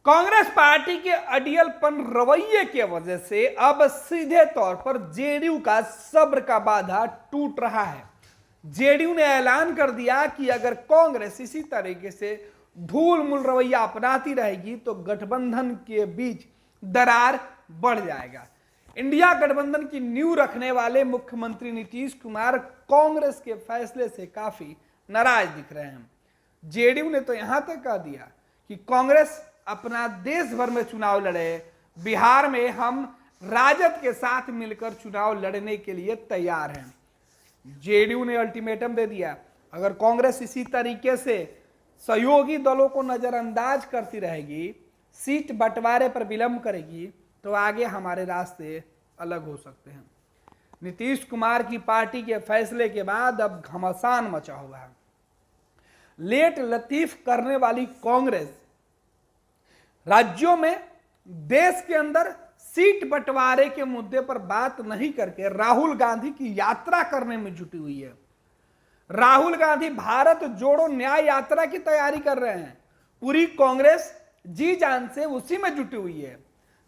Congress party के अडियलपन रवैये की वजह से अब सीधे तौर पर जेडीयू का सब्र का बांधा टूट रहा है। जेडीयू ने ऐलान कर दिया कि अगर कांग्रेस इसी तरीके से ढूल मूल रवैया अपनाती रहेगी तो गठबंधन के बीच दरार बढ़ जाएगा। इंडिया गठबंधन की नींव रखने वाले मुख्यमंत्री नीतीश कुमार कांग्रेस के फैसले से काफी नाराज दिख रहे हैं। जेडीयू ने तो यहां तक कह दिया कि कांग्रेस अपना देश भर में चुनाव लड़े, बिहार में हम राजद के साथ मिलकर चुनाव लड़ने के लिए तैयार हैं। जेडीयू ने अल्टीमेटम दे दिया, अगर कांग्रेस इसी तरीके से सहयोगी दलों को नजरअंदाज करती रहेगी, सीट बंटवारे पर विलंब करेगी, तो आगे हमारे रास्ते अलग हो सकते हैं। नीतीश कुमार की पार्टी के फैसले के बाद अब घमासान मचा हुआ है। लेट लतीफ करने वाली कांग्रेस राज्यों में देश के अंदर सीट बंटवारे के मुद्दे पर बात नहीं करके राहुल गांधी की यात्रा करने में जुटी हुई है। राहुल गांधी भारत जोड़ो न्याय यात्रा की तैयारी कर रहे हैं। पूरी कांग्रेस जी जान से उसी में जुटी हुई है,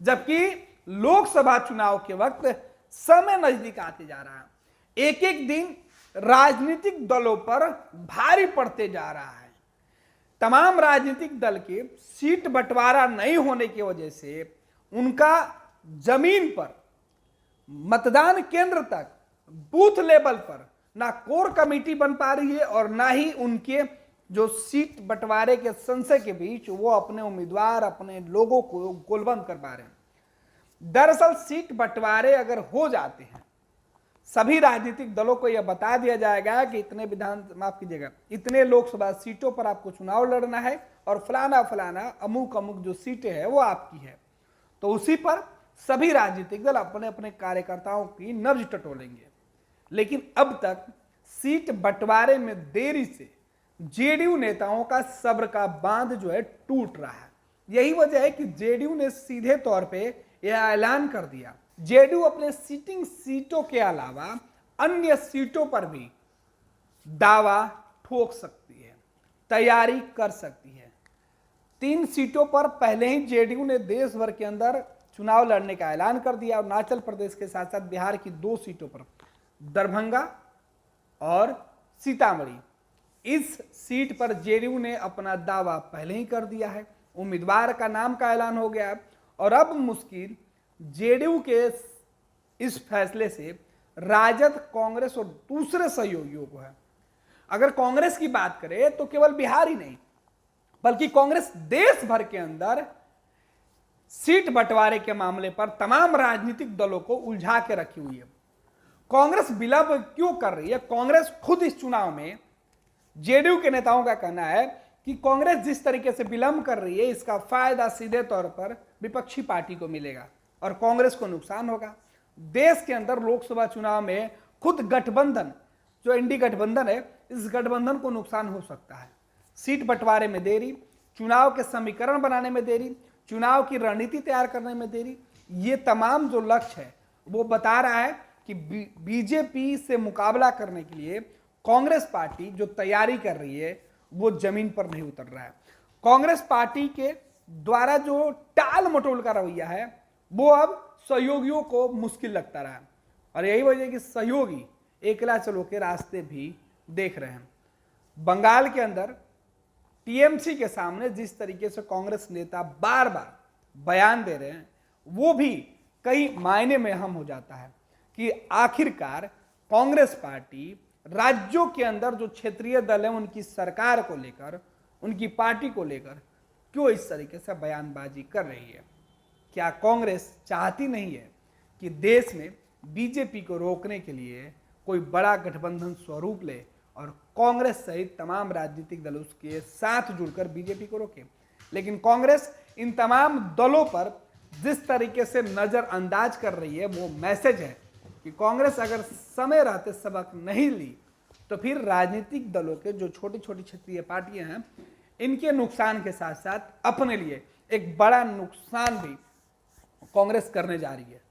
जबकि लोकसभा चुनाव के वक्त समय नजदीक आते जा रहा है। एक एक दिन राजनीतिक दलों पर भारी पड़ते जा रहा है। तमाम राजनीतिक दल के सीट बंटवारा नहीं होने की वजह से उनका जमीन पर, मतदान केंद्र तक, बूथ लेवल पर ना कोर कमेटी बन पा रही है और ना ही उनके जो सीट बंटवारे के संशय के बीच वो अपने उम्मीदवार, अपने लोगों को गोलबंद कर पा रहे हैं। दरअसल सीट बंटवारे अगर हो जाते हैं, सभी राजनीतिक दलों को यह बता दिया जाएगा कि इतने लोकसभा सीटों पर आपको चुनाव लड़ना है और फलाना फलाना अमुक अमुक जो सीटें हैं वो आपकी है। तो उसी पर सभी राजनीतिक दल अपने अपने कार्यकर्ताओं की नब्ज टटोलेंगे। लेकिन अब तक सीट बंटवारे में देरी से जेडीयू नेताओं का सब्र का बांध जो है टूट रहा है। यही वजह है कि जेडीयू ने सीधे तौर पे यह ऐलान कर दिया, जेडीयू अपने सिटिंग सीटों के अलावा अन्य सीटों पर भी दावा ठोक सकती है, तैयारी कर सकती है। 3 सीटों पर पहले ही जेडीयू ने देश भर के अंदर चुनाव लड़ने का ऐलान कर दिया और अरुणाचल प्रदेश के साथ साथ बिहार की 2 सीटों पर, दरभंगा और सीतामढ़ी, इस सीट पर जेडीयू ने अपना दावा पहले ही कर दिया है। उम्मीदवार का नाम का ऐलान हो गया और अब मुश्किल जेडीयू के इस फैसले से राजद, कांग्रेस और दूसरे सहयोगियों को है। अगर कांग्रेस की बात करें तो केवल बिहार ही नहीं बल्कि कांग्रेस देश भर के अंदर सीट बंटवारे के मामले पर तमाम राजनीतिक दलों को उलझा के रखी हुई है। कांग्रेस विलंब क्यों कर रही है? कांग्रेस खुद इस चुनाव में, जेडीयू के नेताओं का कहना है कि कांग्रेस जिस तरीके से विलंब कर रही है इसका फायदा सीधे तौर पर विपक्षी पार्टी को मिलेगा और कांग्रेस को नुकसान होगा। देश के अंदर लोकसभा चुनाव में खुद गठबंधन, जो इंडी गठबंधन है, इस गठबंधन को नुकसान हो सकता है। सीट बंटवारे में देरी, चुनाव के समीकरण बनाने में देरी, चुनाव की रणनीति तैयार करने में देरी, ये तमाम जो लक्ष्य है वो बता रहा है कि बीजेपी से मुकाबला करने के लिए कांग्रेस पार्टी जो तैयारी कर रही है वो जमीन पर नहीं उतर रहा है। कांग्रेस पार्टी के द्वारा जो टाल मटोल का रवैया है वो अब सहयोगियों को मुश्किल लगता रहा और यही वजह कि सहयोगी एकला चलो के रास्ते भी देख रहे हैं। बंगाल के अंदर टीएमसी के सामने जिस तरीके से कांग्रेस नेता बार बार बयान दे रहे हैं वो भी कई मायने में अहम हो जाता है कि आखिरकार कांग्रेस पार्टी राज्यों के अंदर जो क्षेत्रीय दल है उनकी सरकार को लेकर, उनकी पार्टी को लेकर क्यों इस तरीके से बयानबाजी कर रही है। क्या कांग्रेस चाहती नहीं है कि देश में बीजेपी को रोकने के लिए कोई बड़ा गठबंधन स्वरूप ले और कांग्रेस सहित तमाम राजनीतिक दल उसके साथ जुड़कर बीजेपी को रोके? लेकिन कांग्रेस इन तमाम दलों पर जिस तरीके से नजरअंदाज कर रही है वो मैसेज है कि कांग्रेस अगर समय रहते सबक नहीं ली तो फिर राजनीतिक दलों के जो छोटी छोटी क्षेत्रीय पार्टियां हैं इनके नुकसान के साथ साथ अपने लिए एक बड़ा नुकसान भी कांग्रेस करने जा रही है।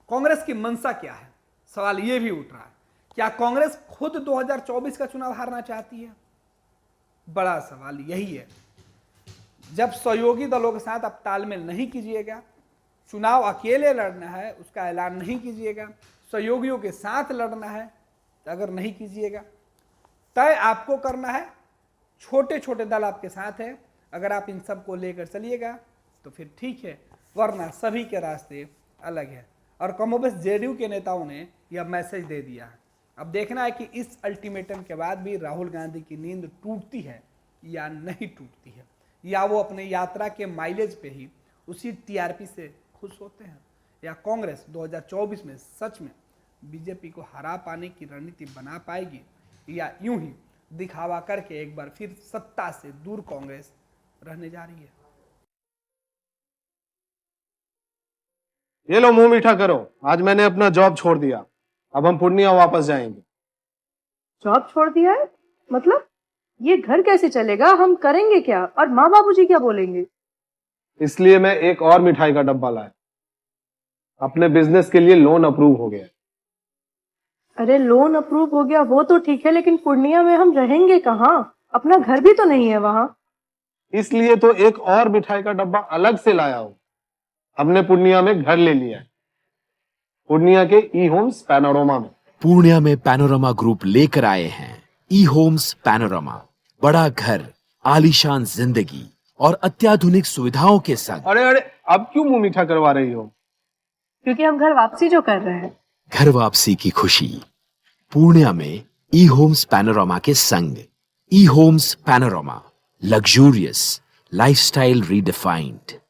कांग्रेस की मंशा क्या है? सवाल यह भी उठ रहा है, क्या कांग्रेस खुद 2024 का चुनाव हारना चाहती है? बड़ा सवाल यही है। जब सहयोगी दलों के साथ आप तालमेल नहीं कीजिएगा, चुनाव अकेले लड़ना है उसका ऐलान नहीं कीजिएगा, सहयोगियों के साथ लड़ना है अगर नहीं कीजिएगा, तय आपको करना है। छोटे छोटे दल आपके साथ है, अगर आप इन सब को लेकर चलिएगा तो फिर ठीक है, वरना सभी के रास्ते अलग है। और कमोबेश जेडीयू के नेताओं ने यह मैसेज दे दिया है। अब देखना है कि इस अल्टीमेटम के बाद भी राहुल गांधी की नींद टूटती है या नहीं टूटती है, या वो अपने यात्रा के माइलेज पे ही उसी टीआरपी से खुश होते हैं, या कांग्रेस 2024 में सच में बीजेपी को हरा पाने की रणनीति बना पाएगी, या यूं ही दिखावा करके एक बार फिर सत्ता से दूर कांग्रेस रहने जा रही है। ये लो मुंह मीठा करो, आज मैंने अपना जॉब छोड़ दिया, अब हम पूर्णिया वापस जाएंगे। जॉब छोड़ दिया है? मतलब ये घर कैसे चलेगा? हम करेंगे क्या? और माँ बाबूजी क्या बोलेंगे? इसलिए मैं एक और मिठाई का डब्बा लाया, अपने बिजनेस के लिए लोन अप्रूव हो गया। अरे लोन अप्रूव हो गया वो तो ठीक है, लेकिन पूर्णिया में हम रहेंगे कहाँ? अपना घर भी तो नहीं है वहां। इसलिए तो एक और मिठाई का डब्बा अलग से लाया हूं। हमने पूर्णिया में घर ले लिया है, पूर्णिया के ई होम्स पैनोरमा में। पूर्णिया में पैनोरमा ग्रुप लेकर आए हैं ई होम्स पैनोरमा, बड़ा घर, आलीशान जिंदगी और अत्याधुनिक सुविधाओं के संग। अरे अरे, अब क्यों मुंह मीठा करवा रही हो? क्योंकि हम घर वापसी जो कर रहे हैं। घर वापसी की खुशी पूर्णिया में ई होम्स पैनोरमा के संग। E Homes Panorama, luxurious lifestyle redefined.